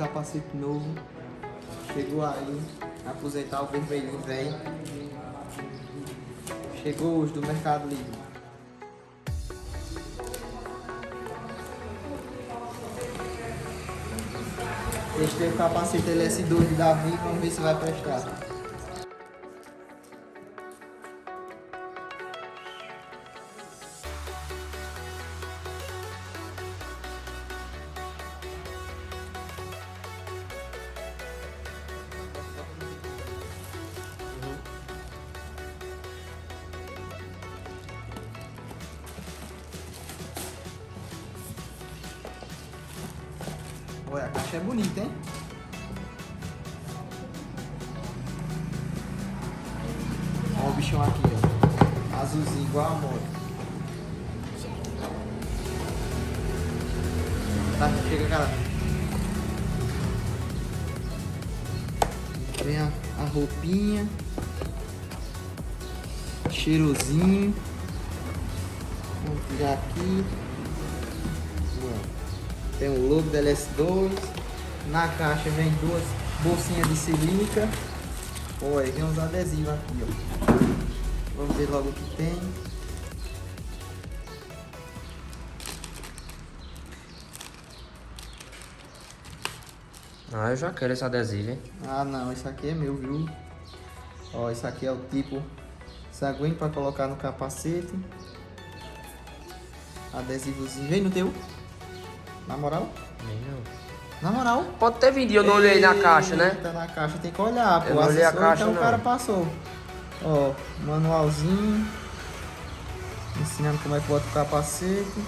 capacete novo. Chegou aí, aposentar o vermelhinho velho. Chegou hoje do Mercado Livre. Testei o capacete LS2 de Davi, vamos ver se vai prestar. Olha, a caixa é bonita, hein? Olha o bichão aqui, ó. Azulzinho, igual a moto. Tá, chega, cara. Vem a roupinha. Cheirosinho. Vamos tirar aqui. Tem o logo da LS2. Na caixa vem duas bolsinhas de silica. Olha, vem uns adesivos aqui, ó. Vamos ver logo o que tem. Ah, eu já quero esse adesivo, hein? Ah, não, esse aqui é meu, viu? Ó, esse aqui é o tipo sanguíneo para colocar no capacete. Adesivozinho. Vem no teu? Na moral? Não. Na moral? Pode ter vindo, eu não olhei na caixa, né? Tá na caixa, tem que olhar, pô. Eu não olhei a caixa, então não. O cara passou. Ó, manualzinho. Ensinando como é que bota o capacete.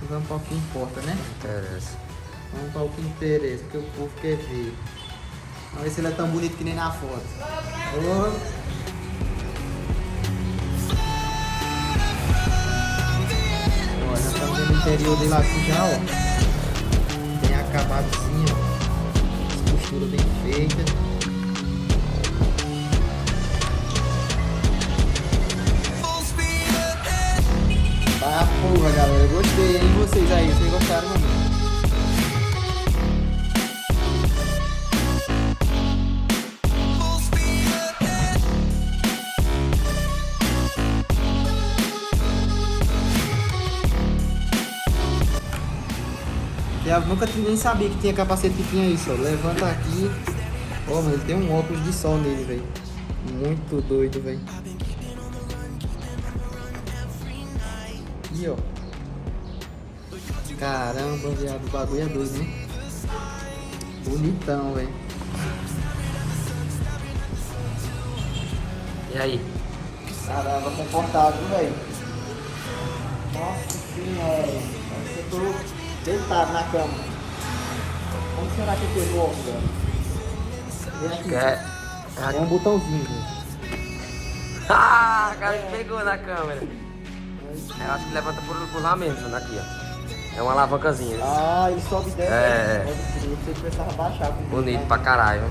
E vamos para o que importa, né? Interessa. Vamos para o que interessa, que o povo quer ver. Vamos ver se ele é tão bonito que nem na foto. Ô. Ó, já estamos vendo o interior dele aqui já, ó. Bem acabadozinho, ó. Costura bem feita. Ah, porra, galera, eu gostei, hein? Vocês aí, vocês gostaram, mano? Eu nunca nem sabia que tinha capacete que tinha isso, ó. Levanta aqui. Ó, mas ele tem um óculos de sol nele, velho. Muito doido, velho. Aqui, ó. Caramba, viado, o bagulho é doido, né? Bonitão, velho. E aí? Caramba, confortável, velho. Nossa senhora. Parece que eu tô deitado na cama. Como será que eu pegou, velho? Vem aqui. É um botãozinho, velho. Ah, o cara pegou na câmera. Eu acho que levanta por lá mesmo, aqui, ó. É uma alavancazinha. Ah, ele sobe e desce. É. Pode crer, você precisava baixar. Bonito pra caralho.